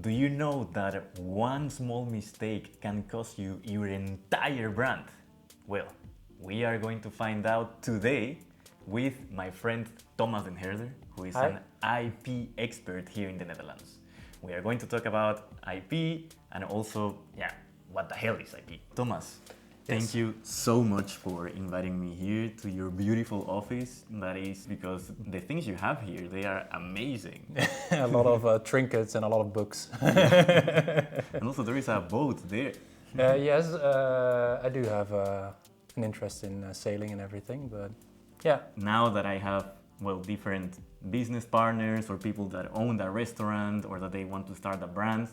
Do you know that one small mistake can cost you your entire brand? Well, we are going to find out today with my friend Thomas Den Herder, who is Hi. an IP expert here in the Netherlands. We are going to talk about IP and also, what the hell is IP? Thomas, thank you so much for inviting me here to your beautiful office. That is because the things you have here, they are amazing. A lot of trinkets and a lot of books. And also there is a boat there. Yes, I do have an interest in sailing and everything, but yeah. Now that I have, different business partners or people that own a restaurant or that they want to start a brand,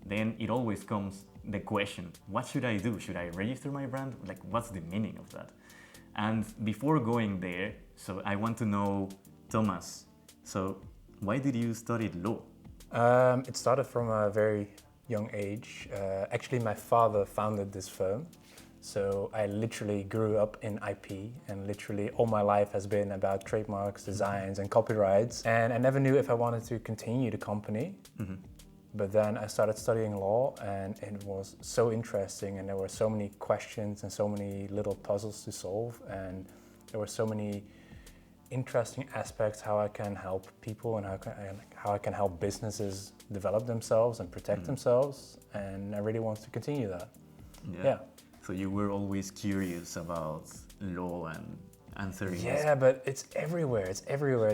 then it always comes the question, what should I do? Should I register my brand? Like, what's the meaning of that? And before going there, so I want to know, Thomas, so why did you study law? It started from a very young age. Actually, my father founded this firm. So I literally grew up in IP, and literally all my life has been about trademarks, designs and copyrights. And I never knew if I wanted to continue the company. Mm-hmm. But then I started studying law, and it was so interesting, and there were so many questions and so many little puzzles to solve, and there were so many interesting aspects how I can help people and how I can help businesses develop themselves and protect themselves, and I really want to continue that. Yeah. So you were always curious about law and answering. Yeah, but it's everywhere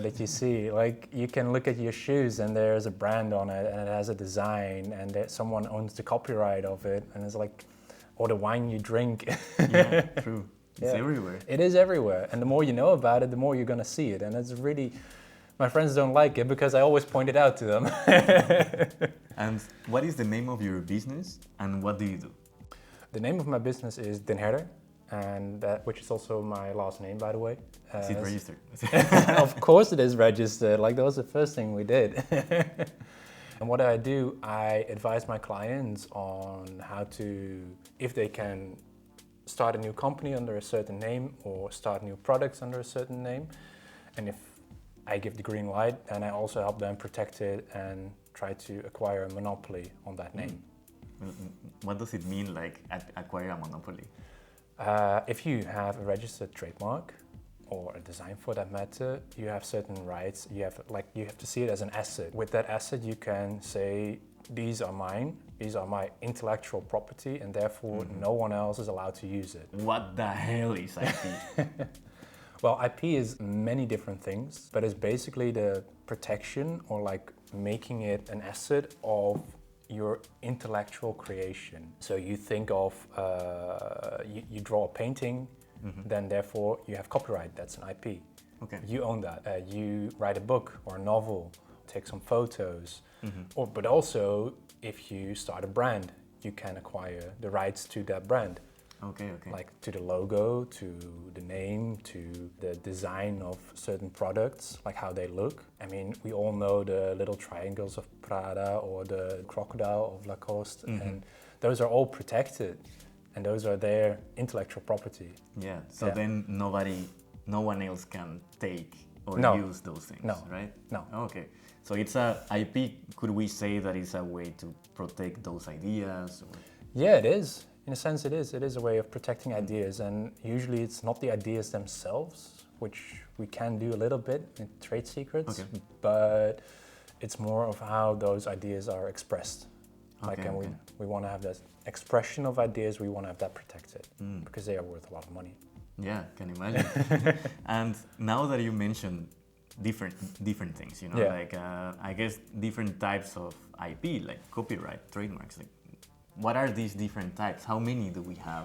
that you see. Like, you can look at your shoes and there's a brand on it and it has a design and someone owns the copyright of it, and it's like, or the wine you drink. Yeah, true. It's everywhere. It is everywhere, and the more you know about it, the more you're gonna see it, and it's really, my friends don't like it because I always point it out to them. And what is the name of your business and what do you do? The name of my business is Den Herder, and which is also my last name, by the way. Is it registered? Of course it is registered, like that was the first thing we did. And what I do, I advise my clients on how to, if they can start a new company under a certain name or start new products under a certain name. And if I give the green light, then I also help them protect it and try to acquire a monopoly on that name. What does it mean, like acquire a monopoly? If you have a registered trademark or a design for that matter, you have certain rights. You have to see it as an asset. With that asset, you can say, these are mine, these are my intellectual property, and therefore no one else is allowed to use it. What the hell is IP? Well, IP is many different things, but it's basically the protection or like making it an asset of your intellectual creation. So you think of, you draw a painting, then therefore you have copyright, that's an IP. Okay. You own that. You write a book or a novel, take some photos, but also if you start a brand, you can acquire the rights to that brand. Okay. Like to the logo, to the name, to the design of certain products, like how they look. I mean, we all know the little triangles of Prada or the crocodile of Lacoste, and those are all protected, and those are their intellectual property. Yeah, so then no one else can take or use those things, right? No. Okay, so it's a IP, could we say that it's a way to protect those ideas? Or? Yeah, it is. In a sense, it is. It is a way of protecting ideas, and usually it's not the ideas themselves, which we can do a little bit in trade secrets, but it's more of how those ideas are expressed. We want to have that expression of ideas, we want to have that protected, because they are worth a lot of money. Yeah, can imagine. And now that you mentioned different things, like I guess different types of IP, like copyright, trademarks, like what are these different types? How many do we have?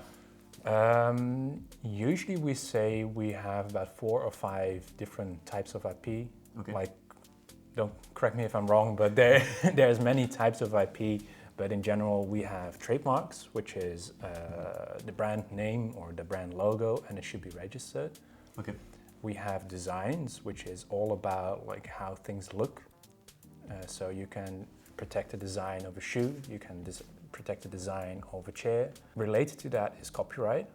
Usually we say we have about 4 or 5 different types of IP. Okay. Like, don't correct me if I'm wrong, but there's many types of IP. But in general, we have trademarks, which is the brand name or the brand logo, and it should be registered. Okay. We have designs, which is all about like how things look. So you can protect the design of a shoe, you can protect the design of a chair. Related to that is copyright,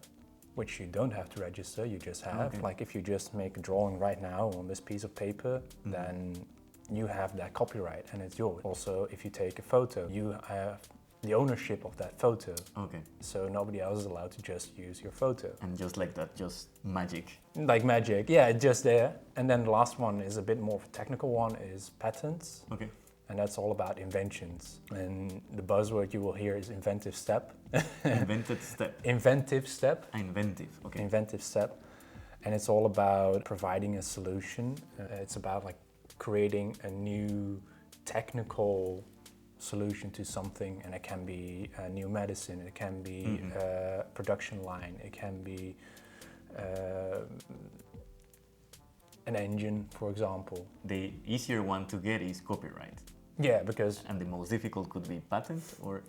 which you don't have to register, you just have. Like if you just make a drawing right now on this piece of paper, then you have that copyright and it's yours. Also, if you take a photo, you have the ownership of that photo. Okay. So nobody else is allowed to just use your photo. And just like that, just magic. Like magic, yeah, it's just there. And then the last one is a bit more of a technical one, is patents. Okay. And that's all about inventions. And the buzzword you will hear is inventive step. Invented step. Inventive step. Inventive, okay. Inventive step. And it's all about providing a solution. It's about like creating a new technical solution to something, and it can be a new medicine, it can be a production line, it can be an engine, for example. The easier one to get is copyright. Yeah, because... And the most difficult could be patent, or?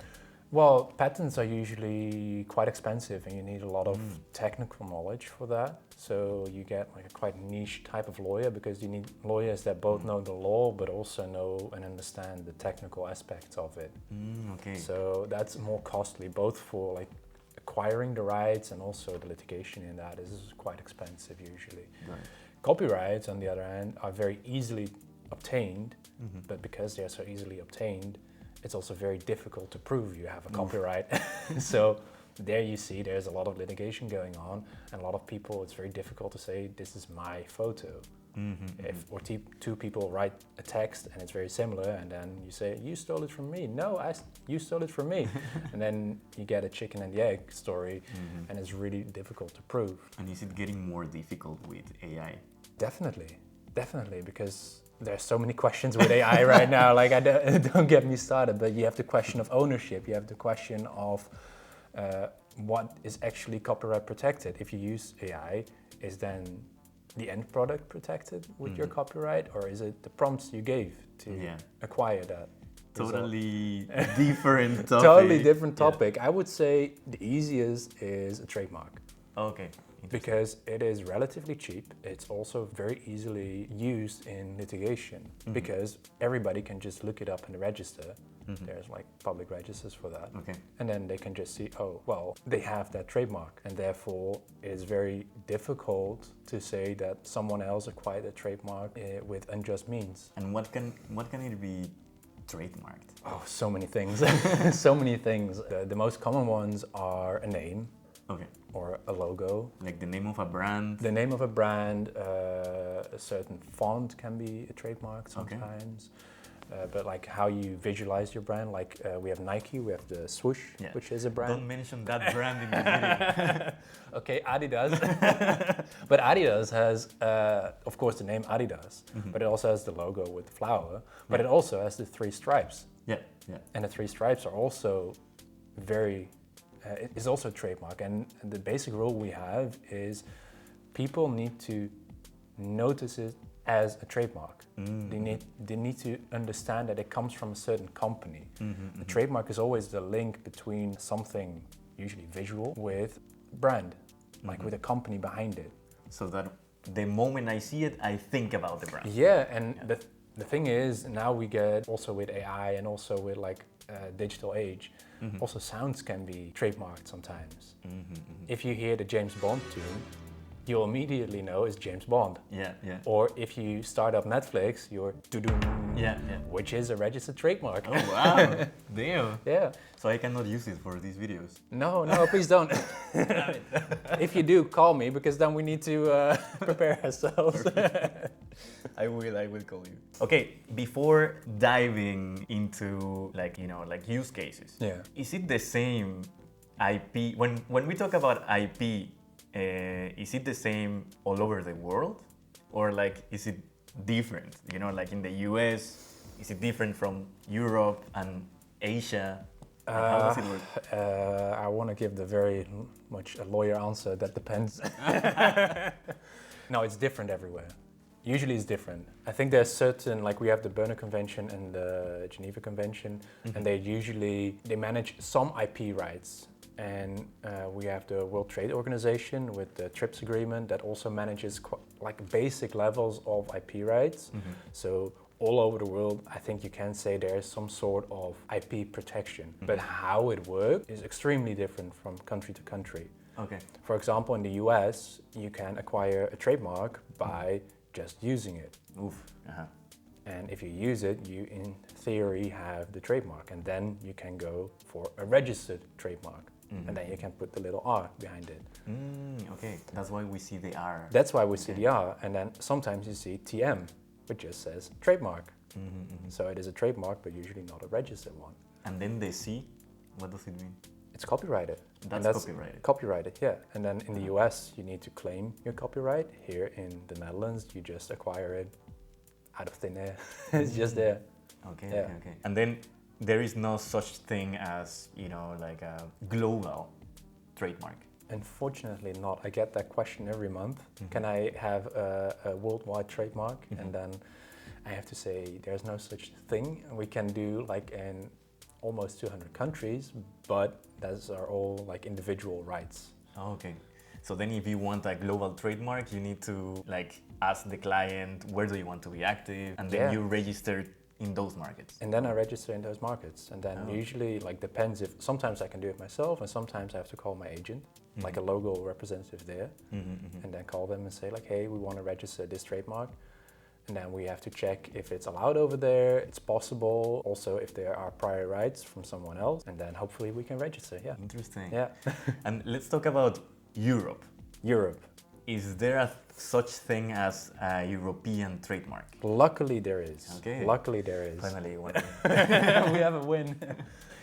Well, patents are usually quite expensive and you need a lot of technical knowledge for that. So you get like a quite niche type of lawyer, because you need lawyers that both know the law but also know and understand the technical aspects of it. Okay. So that's more costly, both for like acquiring the rights and also the litigation in that is quite expensive usually. Right. Copyrights, on the other hand, are very easily obtained, but because they're so easily obtained, it's also very difficult to prove you have a copyright. So there you see there's a lot of litigation going on, and a lot of people, it's very difficult to say this is my photo. If two people write a text and it's very similar, and then you say you stole it from me. No, you stole it from me. And then you get a chicken and the egg story, and it's really difficult to prove. And is it getting more difficult with AI? Definitely, because there's so many questions with AI right now. Like, don't get me started, but you have the question of ownership. You have the question of what is actually copyright protected. If you use AI, is then the end product protected with your copyright, or is it the prompts you gave to acquire that? Totally different topic. Totally different topic. I would say the easiest is a trademark. Okay. Because it is relatively cheap. It's also very easily used in litigation, because everybody can just look it up in the register. There's like public registers for that. Okay. And then they can just see, oh, well, they have that trademark. And therefore, it's very difficult to say that someone else acquired a trademark with unjust means. And what can it be trademarked? Oh, so many things. So many things. The most common ones are a name. Okay. Or a logo. Like the name of a brand? The name of a brand, a certain font can be a trademark sometimes. Okay. But like how you visualize your brand, like we have Nike, we have the swoosh, which is a brand. Don't mention that brand in the video. Okay, Adidas. But Adidas has, of course, the name Adidas, but it also has the logo with the flower, but it also has the 3 stripes. Yeah. And the 3 stripes are also very... it is also a trademark, and the basic rule we have is people need to notice it as a trademark. They need to understand that it comes from a certain company. The trademark is always the link between something, usually visual, with brand, like with a company behind it. So that the moment I see it, I think about the brand. Yeah, and the thing is, now we get also with AI and also with like digital age, also sounds can be trademarked sometimes. If you hear the James Bond tune, you'll immediately know it's James Bond. Yeah. Or if you start up Netflix, you're doo-doom, which is a registered trademark. Oh wow, damn. Yeah. So I cannot use it for these videos. No, please don't. If you do, call me, because then we need to prepare ourselves. I will call you. Okay, before diving into like use cases. Yeah. Is it the same IP when we talk about IP? Is it the same all over the world, or like is it different? Like in the US, is it different from Europe and Asia? How does it work? I want to give the very much a lawyer answer. That depends. No, it's different everywhere. Usually it's different. I think there's certain, like we have the Berne Convention and the Geneva Convention, and they manage some IP rights. And we have the World Trade Organization with the TRIPS agreement that also manages like basic levels of IP rights. So all over the world, I think you can say there is some sort of IP protection. But how it works is extremely different from country to country. Okay. For example, in the US, you can acquire a trademark by just using it. Oof. And if you use it, you in theory have the trademark, and then you can go for a registered trademark. And then you can put the little R behind it. Okay, that's why we see the R. That's why we see the R, and then sometimes you see TM, which just says trademark. So it is a trademark, but usually not a registered one. And then the C, what does it mean? It's copyrighted. That's copyrighted. Copyrighted, yeah. And then in the US, you need to claim your copyright. Here in the Netherlands, you just acquire it out of thin air. It's just there. Okay. And then there is no such thing as, like a global trademark. Unfortunately not. I get that question every month. Can I have a worldwide trademark? And then I have to say there's no such thing. We can do like in almost 200 countries, but those are all like individual rights. Okay. So then if you want a global trademark, you need to like ask the client, where do you want to be active? And then you register in those markets. And then I register in those markets. And then usually like depends if, sometimes I can do it myself and sometimes I have to call my agent, like a local representative there, and then call them and say like, hey, we want to register this trademark. And then we have to check if it's allowed over there, it's possible, also if there are prior rights from someone else, and then hopefully we can register, Interesting. Yeah. And let's talk about Europe. Europe. Is there such thing as a European trademark? Luckily there is. Okay. Luckily there is. Finally, one. We have a win.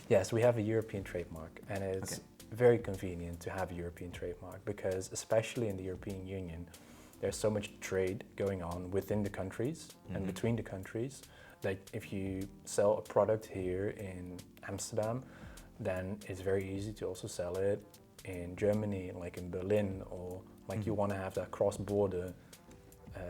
Yes, we have a European trademark, and it's very convenient to have a European trademark because especially in the European Union, there's so much trade going on within the countries and between the countries that if you sell a product here in Amsterdam, then it's very easy to also sell it in Germany, like in Berlin, or like you want to have that cross-border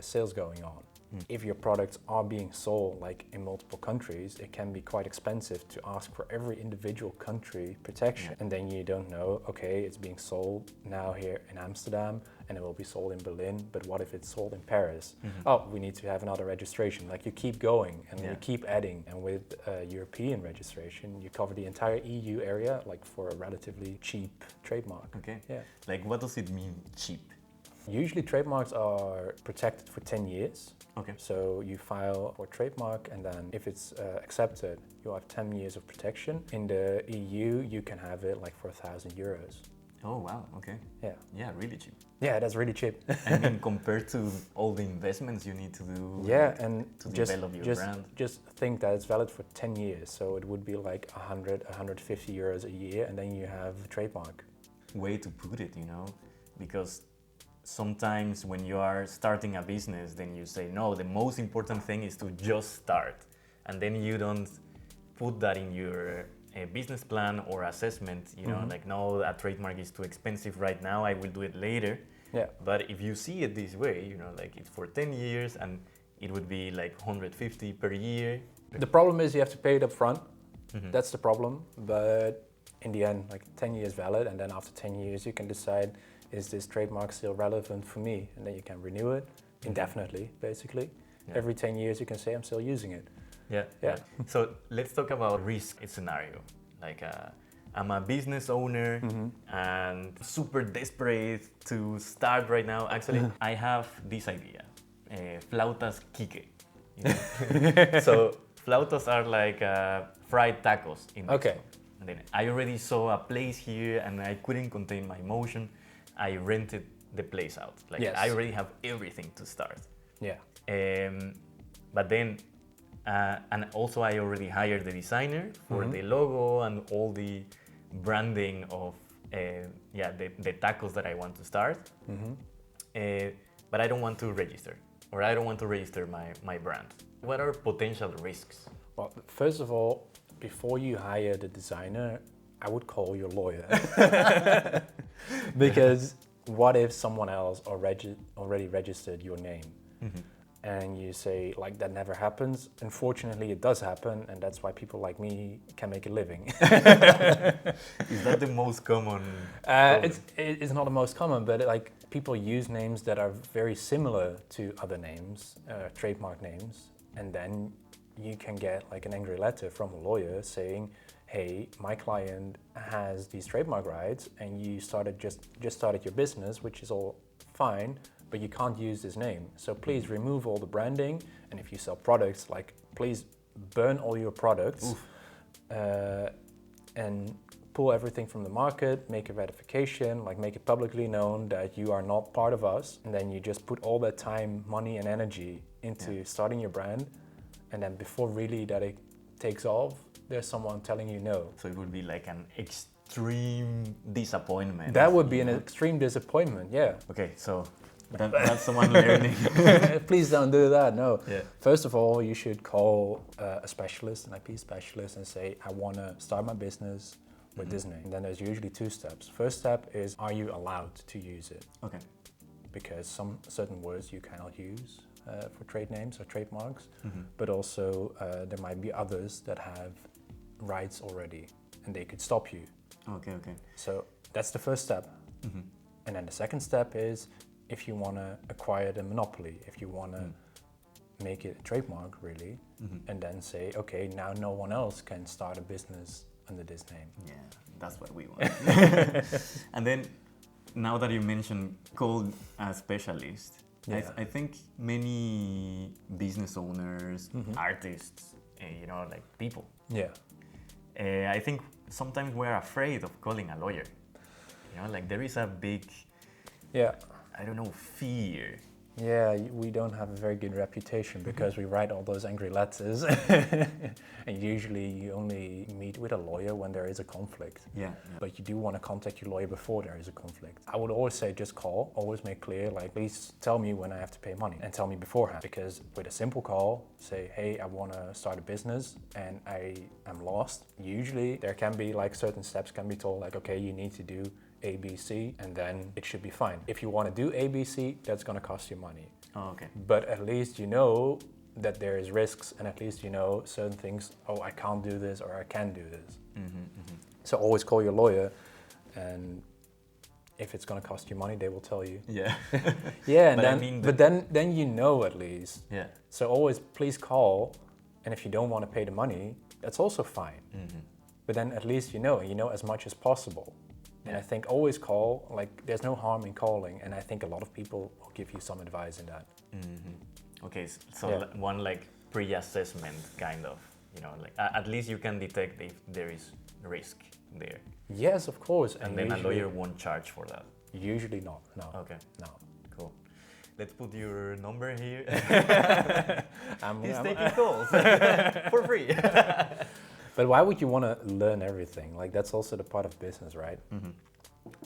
sales going on. If your products are being sold like in multiple countries, it can be quite expensive to ask for every individual country protection. And then you don't know, okay, it's being sold now here in Amsterdam and it will be sold in Berlin, but what if it's sold in Paris? Oh, we need to have another registration. Like you keep going and you keep adding. And with European registration, you cover the entire EU area like for a relatively cheap trademark. Okay. Yeah. Like what does it mean, cheap? Usually trademarks are protected for 10 years. Okay. So you file for trademark and then if it's accepted, you have 10 years of protection. In the EU, you can have it like for €1,000. Oh, wow. Okay. Yeah. Yeah, really cheap. Yeah, that's really cheap. I mean, compared to all the investments you need to do and to develop your brand. Just think that it's valid for 10 years. So it would be like 100, €150 a year and then you have a trademark. Way to put it, because sometimes when you are starting a business, then you say, no, the most important thing is to just start. And then you don't put that in your business plan or assessment, like, no, a trademark is too expensive right now, I will do it later. Yeah. But if you see it this way, like it's for 10 years and it would be like 150 per year. The problem is you have to pay it up front. That's the problem. But in the end, like 10 years valid. And then after 10 years, you can decide, is this trademark still relevant for me? And then you can renew it indefinitely, basically. Yeah. Every 10 years, you can say, I'm still using it. Yeah. So let's talk about risk scenario. Like I'm a business owner and super desperate to start right now. Actually, I have this idea, flautas quique. So flautas are like fried tacos in Mexico. Okay. And then I already saw a place here and I couldn't contain my emotion. I rented the place out. Like I already have everything to start. Yeah. But then, and also I already hired the designer for the logo and all the branding of the tacos that I want to start. But I don't want to register, or I don't want to register my brand. What are potential risks? Well, first of all, before you hire the designer, I would call your lawyer. Because what if someone else already registered your name? And you say, like, that never happens. Unfortunately, it does happen, and that's why people like me can make a living. Is that the most common? It's not the most common, but like people use names that are very similar to other names, trademark names, and then you can get like an angry letter from a lawyer saying, hey, my client has these trademark rights and you just started your business, which is all fine, but you can't use this name. So please remove all the branding. And if you sell products, like please burn all your products and pull everything from the market, make a ratification, like make it publicly known that you are not part of us. And then you just put all that time, money and energy into starting your brand. And then before really that it takes off, there's someone telling you no. So it would be like an extreme disappointment. That would be an extreme disappointment, yeah. Okay, so that's someone learning. Please don't do that, no. Yeah. First of all, you should call a specialist, an IP specialist, and say, I want to start my business with this name. And then there's usually two steps. First step is, are you allowed to use it? Okay. Because some certain words you cannot use for trade names or trademarks, but also there might be others that have rights already and they could stop you. Okay. So that's the first step. And then the second step is if you want to acquire the monopoly, if you want to make it a trademark really, and then say, okay, now no one else can start a business under this name. Yeah, that's what we want. And then now that you mentioned call a specialist, I think many business owners, artists, like people. Yeah. I think sometimes we're afraid of calling a lawyer. Like there is a big, I don't know, fear. Yeah, we don't have a very good reputation because we write all those angry letters. And usually you only meet with a lawyer when there is a conflict. Yeah. But you do want to contact your lawyer before there is a conflict. I would always say just call, always make clear, like please tell me when I have to pay money and tell me beforehand. Because with a simple call, say, hey, I want to start a business and I am lost. Usually there can be like certain steps can be told like, okay, you need to do A, B, C, and then it should be fine. If you want to do A, B, C, that's going to cost you money. Oh, okay. But at least you know that there is risks, and at least you know certain things, oh, I can't do this or I can do this. So always call your lawyer, and if it's going to cost you money, they will tell you. Yeah. Yeah, and But then, I mean but then you know at least. Yeah. So always please call, and if you don't want to pay the money, that's also fine. But then at least you know as much as possible. And I think always call, like there's no harm in calling, and I think a lot of people will give you some advice in that. Okay, so one like pre-assessment kind of, like at least you can detect if there is risk there. Yes, of course. And then a lawyer won't charge for that. Usually not, no. Okay. No. Cool. Let's put your number here. He's I'm taking calls for free. But why would you want to learn everything? Like that's also the part of business, right?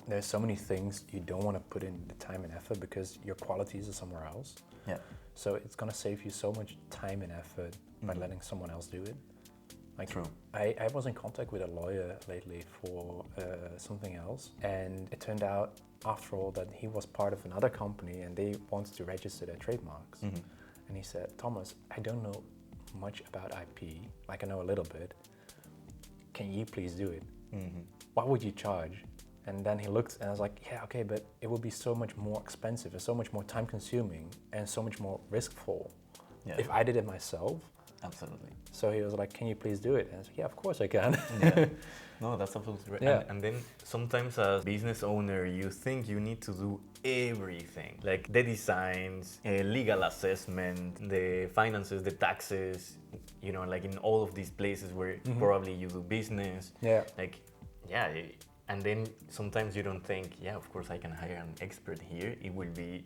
There's so many things you don't want to put in the time and effort because your qualities are somewhere else. Yeah. So it's going to save you so much time and effort by letting someone else do it. Like True. I was in contact with a lawyer lately for something else, and it turned out after all that he was part of another company and they wanted to register their trademarks. And he said, Thomas, I don't know much about IP, like I know a little bit. Can you please do it? What would you charge? And then he looked and I was like, yeah, okay, but it would be so much more expensive and so much more time consuming and so much more riskful if I did it myself. Absolutely. So he was like, can you please do it? And I was like, yeah, of course I can. Yeah. No, that's absolutely right. Yeah. And then sometimes as business owner, you think you need to do everything, like the designs, legal assessment, the finances, the taxes, like in all of these places where probably you do business. Yeah. Like, yeah. And then sometimes you don't think, yeah, of course I can hire an expert here. It will be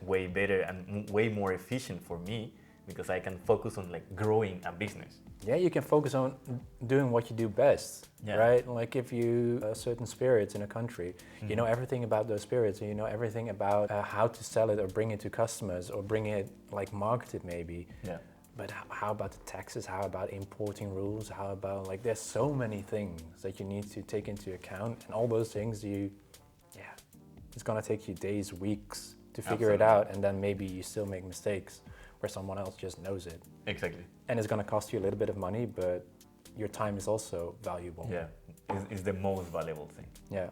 way better and way more efficient for me because I can focus on like growing a business. Yeah, you can focus on doing what you do best, right? Like if you certain spirits in a country, you know everything about those spirits, and you know everything about how to sell it or bring it to customers or bring it like market it maybe. Yeah. But how about the taxes? How about importing rules? How about like there's so many things that you need to take into account, and all those things it's gonna take you days, weeks to figure it out, and then maybe you still make mistakes where someone else just knows it. Exactly. And it's gonna cost you a little bit of money, but your time is also valuable. Yeah, is the most valuable thing. Yeah.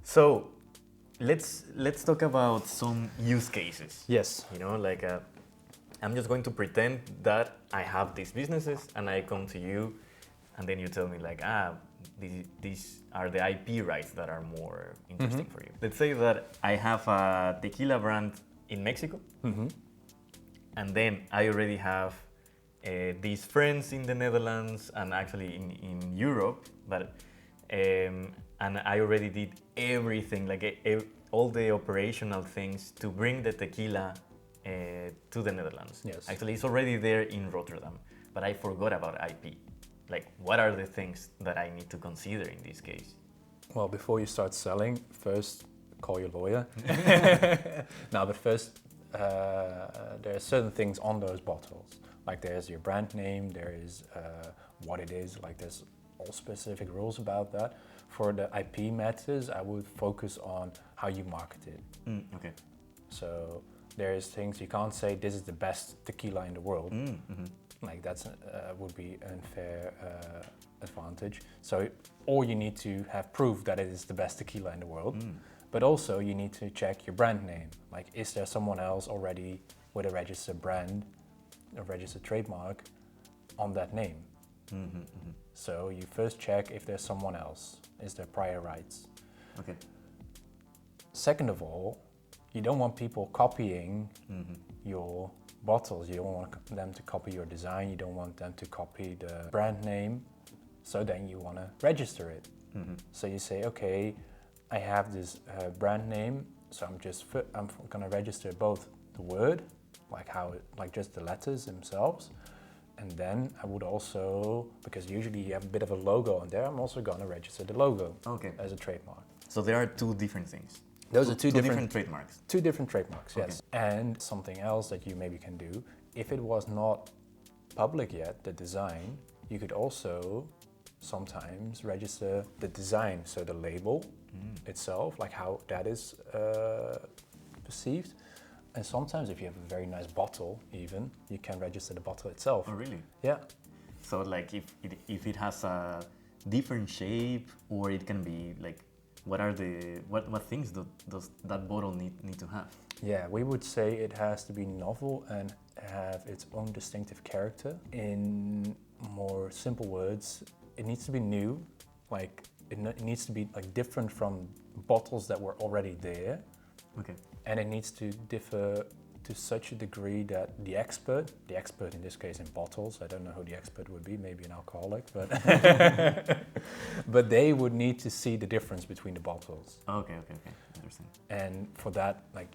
So let's talk about some use cases. Yes. Like I'm just going to pretend that I have these businesses and I come to you and then you tell me like, these are the IP rights that are more interesting for you. Let's say that I have a tequila brand in Mexico, Mm-hmm. and then I already have these friends in the Netherlands and actually in Europe, but and I already did everything, like all the operational things to bring the tequila to the Netherlands. Yes. Actually, it's already there in Rotterdam, but I forgot about IP. Like, what are the things that I need to consider in this case? Well, before you start selling, first call your lawyer. No, but first, there are certain things on those bottles. Like there's your brand name, there is what it is, like there's all specific rules about that. For the IP matters, I would focus on how you market it. Okay. So there's things you can't say this is the best tequila in the world. Mm-hmm. Like that's would be unfair advantage. So or you need to have proof that it is the best tequila in the world. But also you need to check your brand name. Like is there someone else already with a registered brand, a registered trademark on that name? So you first check if there's someone else. Is there prior rights? Okay. Second of all, you don't want people copying your bottles. You don't want them to copy your design. You don't want them to copy the brand name. So then you want to register it. So you say, okay, I have this brand name. So I'm going to register both the word, like just the letters themselves. And then I would also, because usually you have a bit of a logo on there, I'm also going to register the logo as a trademark. So there are two different things. Those are two different trademarks. Two different trademarks, yes. And something else that you maybe can do, if it was not public yet, the design, you could also sometimes register the design, so the label itself, like how that is perceived. And sometimes if you have a very nice bottle even, you can register the bottle itself. Oh, really? Yeah. So like if it has a different shape, or it can be like, what things does that bottle need to have? Yeah, we would say it has to be novel and have its own distinctive character. In more simple words, it needs to be new, like it needs to be like different from bottles that were already there. Okay. And it needs to differ to such a degree that the expert in this case in bottles, I don't know who the expert would be, maybe an alcoholic, but but they would need to see the difference between the bottles. Okay, interesting. And for that, like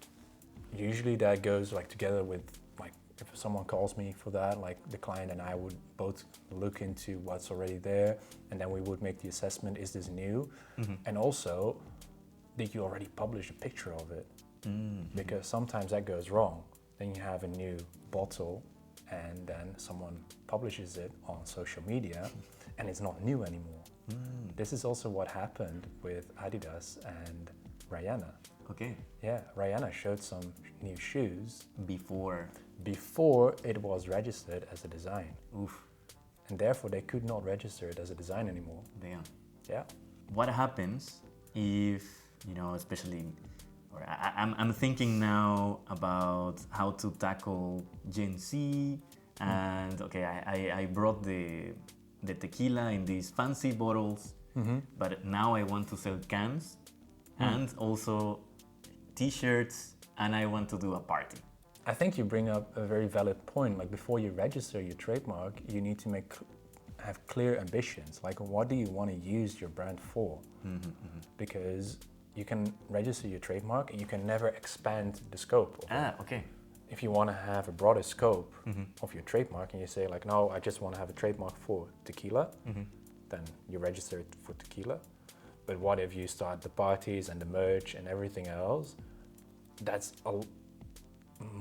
usually that goes like together with like if someone calls me for that, like the client and I would both look into what's already there, and then we would make the assessment, is this new? And also, did you already publish a picture of it? Because sometimes that goes wrong. Then you have a new bottle and then someone publishes it on social media and it's not new anymore. This is also what happened with Adidas and Rihanna. Okay. Yeah, Rihanna showed some new shoes Before it was registered as a design. Oof. And therefore they could not register it as a design anymore. Damn. Yeah. What happens if, especially, or I'm thinking now about how to tackle Gen Z, and okay, I brought the tequila in these fancy bottles, but now I want to sell cans and also t-shirts, and I want to do a party. I think you bring up a very valid point. Like before you register your trademark, you need to have clear ambitions. Like what do you want to use your brand for? Because you can register your trademark and you can never expand the scope of it. Okay. If you want to have a broader scope of your trademark and you say like, no, I just want to have a trademark for tequila, then you register it for tequila. But what if you start the parties and the merch and everything else? That's a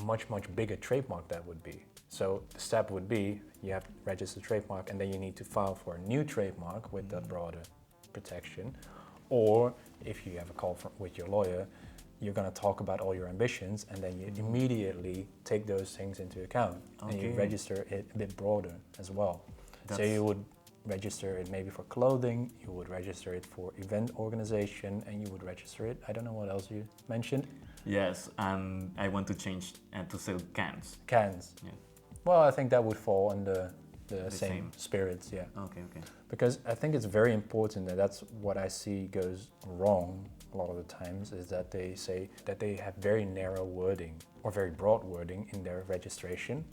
much bigger trademark that would be. So the step would be you have to register trademark and then you need to file for a new trademark with that broader protection. Or if you have a call with your lawyer, you're going to talk about all your ambitions and then you immediately take those things into account and you register it a bit broader as well. So you would register it maybe for clothing, you would register it for event organization, and you would register it, I don't know what else you mentioned. Yes, and I want to change to sell cans. Cans. Yeah. Well, I think that would fall under the same spirits, yeah. Okay. Because I think it's very important, and that's what I see goes wrong a lot of the times is that they say that they have very narrow wording or very broad wording in their registration.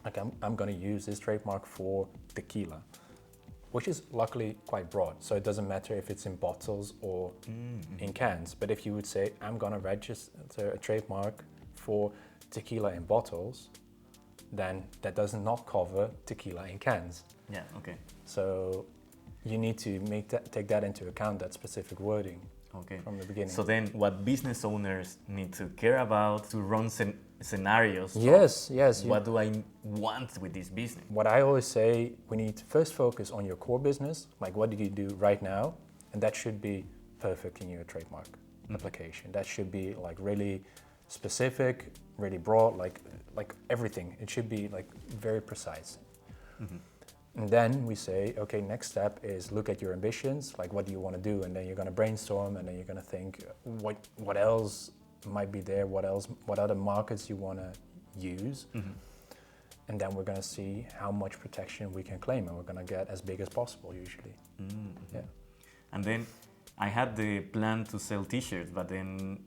Like I'm going to use this trademark for tequila, which is luckily quite broad. So it doesn't matter if it's in bottles or in cans. But if you would say, I'm going to register a trademark for tequila in bottles, then that does not cover tequila in cans. Yeah, okay. So you need to take that into account, that specific wording from the beginning. So then what business owners need to care about to run scenarios. Yes. What do I want with this business? What I always say, we need to first focus on your core business, like what do you do right now? And that should be perfect in your trademark application. That should be like really specific, really broad, like everything. It should be like very precise. And then we say, okay, next step is look at your ambitions, like what do you want to do? And then you're going to brainstorm, and then you're going to think what else might be there, what other markets you want to use. And then we're going to see how much protection we can claim, and we're going to get as big as possible usually. Yeah. And then I had the plan to sell t-shirts, but then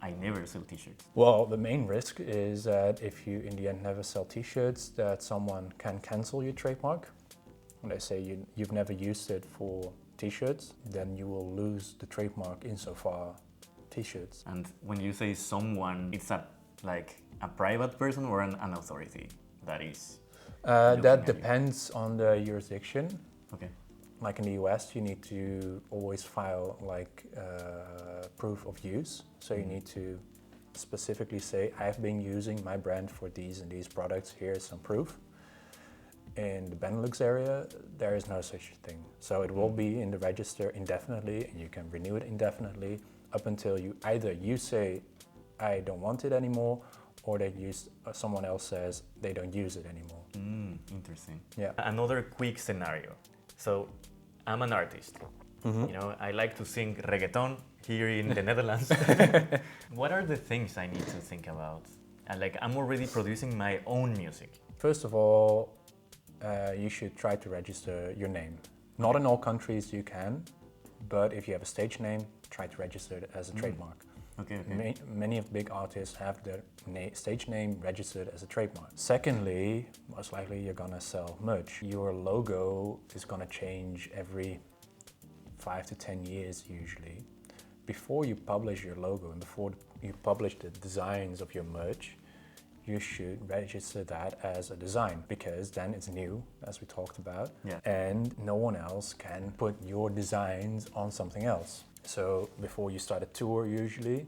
I never sell t-shirts. Well, the main risk is that if you in the end never sell t-shirts, that someone can cancel your trademark. When they say you've never used it for t-shirts, then you will lose the trademark insofar t-shirts. And when you say someone, it's a private person or an authority that is? That depends on the jurisdiction. Okay. Like in the US, you need to always file proof of use. So you need to specifically say, I've been using my brand for these and these products. Here's some proof. In the Benelux area, there is no such thing. So it will be in the register indefinitely, and you can renew it indefinitely up until you say, I don't want it anymore, or that someone else says they don't use it anymore. Interesting. Yeah. Another quick scenario. So I'm an artist. You know, I like to sing reggaeton here in the Netherlands. What are the things I need to think about? I'm already producing my own music. First of all, you should try to register your name. Not in all countries you can, but if you have a stage name, try to register it as a trademark. Okay. Many of the big artists have their stage name registered as a trademark. Secondly, most likely you're gonna sell merch. Your logo is gonna change every 5 to 10 years usually. Before you publish your logo and before you publish the designs of your merch, you should register that as a design, because then it's new, as we talked about, and no one else can put your designs on something else. So before you start a tour usually,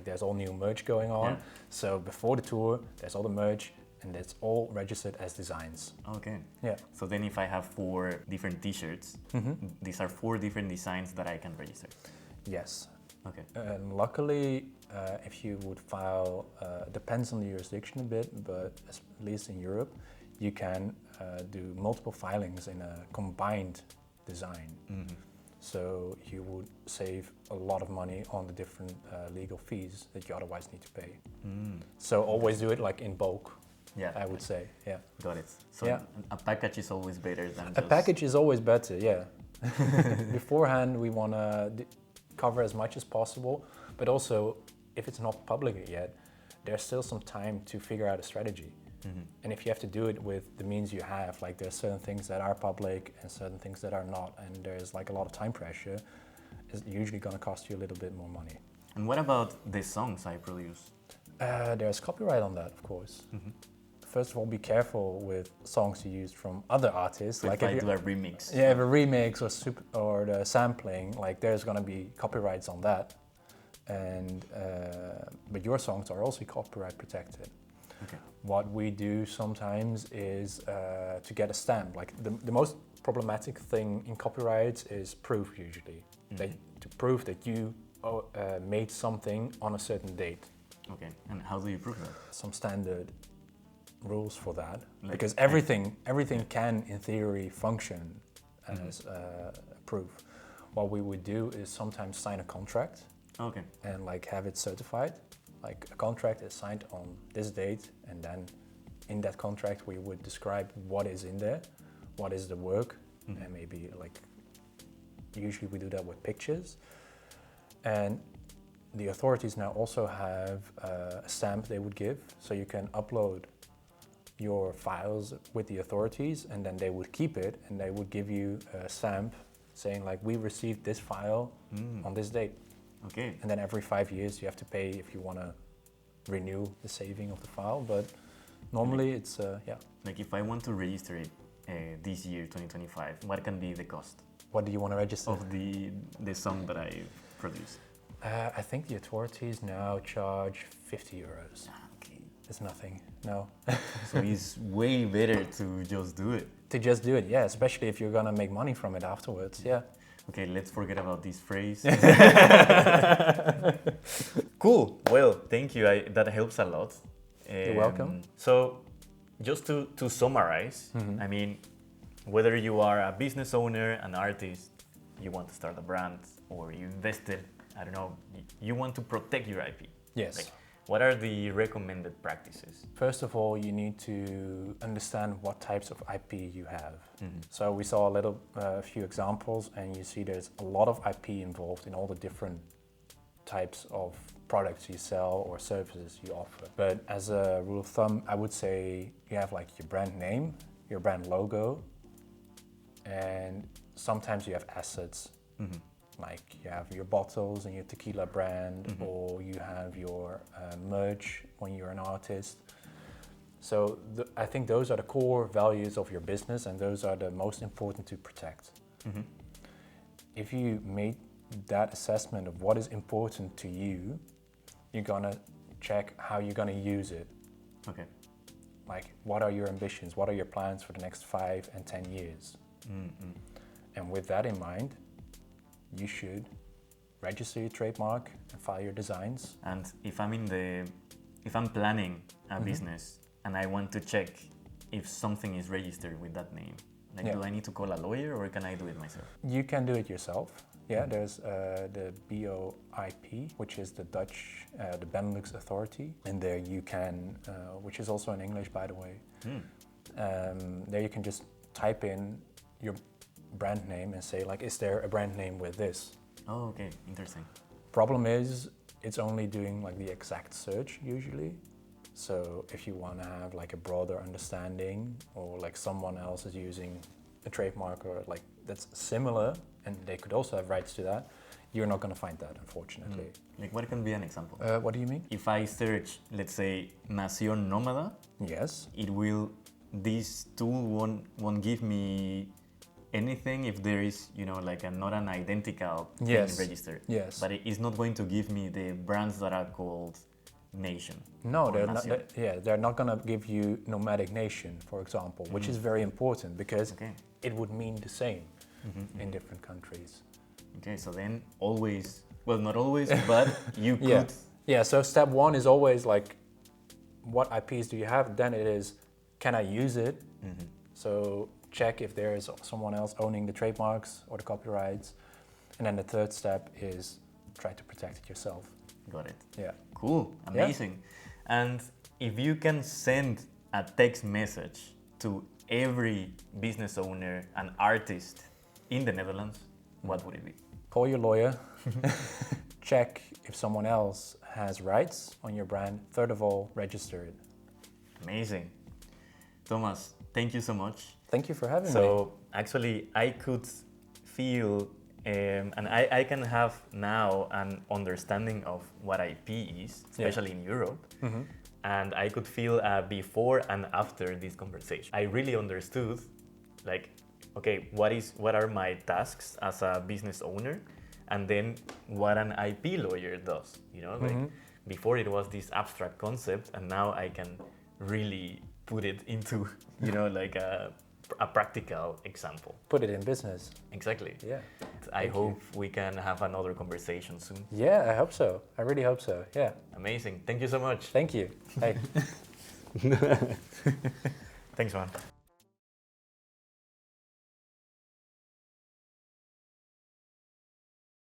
there's all new merch going on, so before the tour there's all the merch and it's all registered as designs. Okay. Yeah. So then if I have 4 different t-shirts, these are 4 different designs that I can register? Yes. Okay. And luckily, if you would file, depends on the jurisdiction a bit, but at least in Europe, you can do multiple filings in a combined design. So you would save a lot of money on the different legal fees that you otherwise need to pay. So always do it in bulk, I would say. Yeah. Got it. So a package is always better than A package is always better, yeah. Beforehand, we want to cover as much as possible, but also if it's not public yet, there's still some time to figure out a strategy. And if you have to do it with the means you have, there's certain things that are public and certain things that are not, and there's a lot of time pressure, it's usually going to cost you a little bit more money. And what about the songs I produce? There's copyright on that, of course. First of all, be careful with songs you use from other artists. If I do a remix. Yeah, if a remix or the sampling, there's going to be copyrights on that. And but your songs are also copyright protected. Okay. What we do sometimes is to get a stamp. The most problematic thing in copyrights is proof usually. To prove that you made something on a certain date. Okay, and how do you prove that? Some standard rules for that, because everything can in theory function as proof. What we would do is sometimes sign a contract. Okay. And have it certified. A contract is signed on this date, and then in that contract we would describe what is in there, what is the work, and maybe usually we do that with pictures. And the authorities now also have a stamp they would give, so you can upload your files with the authorities, and then they would keep it, and they would give you a stamp saying like, we received this file on this date. Okay. And then every 5 years you have to pay if you want to renew the saving of the file, but normally it's yeah. Like if I want to register it this year, 2025, what can be the cost What do you want to register? of the song that I produced? I think the authorities now charge 50 euros. Okay. It's nothing, no. So it's way better to just do it. To just do it, yeah, especially if you're gonna make money from it afterwards, yeah. Okay, let's forget about this phrase. Cool. Well, thank you. That helps a lot. You're welcome. So, just to summarize, I mean, whether you are a business owner, an artist, you want to start a brand, or you invested, I don't know, you want to protect your IP. Yes. Like, what are the recommended practices? First of all, you need to understand what types of IP you have. So we saw a few examples, and you see there's a lot of IP involved in all the different types of products you sell or services you offer. But as a rule of thumb, I would say you have like your brand name, your brand logo, and sometimes you have assets. Like you have your bottles and your tequila brand, or you have your merch when you're an artist. So I think those are the core values of your business, and those are the most important to protect. If you made that assessment of what is important to you, you're gonna check how you're gonna use it. Okay. Like, what are your ambitions? What are your plans for the next 5 and 10 years? And with that in mind, you should register your trademark and file your designs. And if I'm planning a business and I want to check if something is registered with that name, like, do I need to call a lawyer, or can I do it myself? You can do it yourself. Yeah, there's the BOIP, which is the Dutch, the Benelux authority, and there you can, which is also in English, by the way. There you can just type in your brand name and say like, is there a brand name with this? Oh, okay, interesting. Problem is, it's only doing like the exact search usually. So if you want to have like a broader understanding, or like someone else is using a trademark or like that's similar, and they could also have rights to that, you're not going to find that, unfortunately. Like, what can be an example? What do you mean? If I search, let's say, Nación Nómada, Yes. This tool won't give me anything if there is, like not an identical thing registered. Yes. But it is not going to give me the brands that are called Nation. No, they're not going to give you Nomadic Nation, for example, which is very important because it would mean the same in different countries. Okay, so then always, well, not always, but you could. Yeah, so step one is always like, what IPs do you have? Then it is, can I use it? So check if there is someone else owning the trademarks or the copyrights. And then the third step is try to protect it yourself. Got it. Yeah. Cool, amazing. Yeah. And if you can send a text message to every business owner and artist in the Netherlands, what would it be? Call your lawyer, check if someone else has rights on your brand. Third of all, register it. Amazing. Thomas, thank you so much. Thank you for having me. So actually I could feel and I can have now an understanding of what IP is, especially in Europe. And I could feel before and after this conversation. I really understood, like, okay, what are my tasks as a business owner, and then what an IP lawyer does. Like before it was this abstract concept, and now I can really put it into, like a practical example. Put it in business. Exactly. Yeah. I hope we can have another conversation soon. Yeah, I hope so. I really hope so. Yeah. Amazing. Thank you so much. Thank you. Hey. Thanks, man.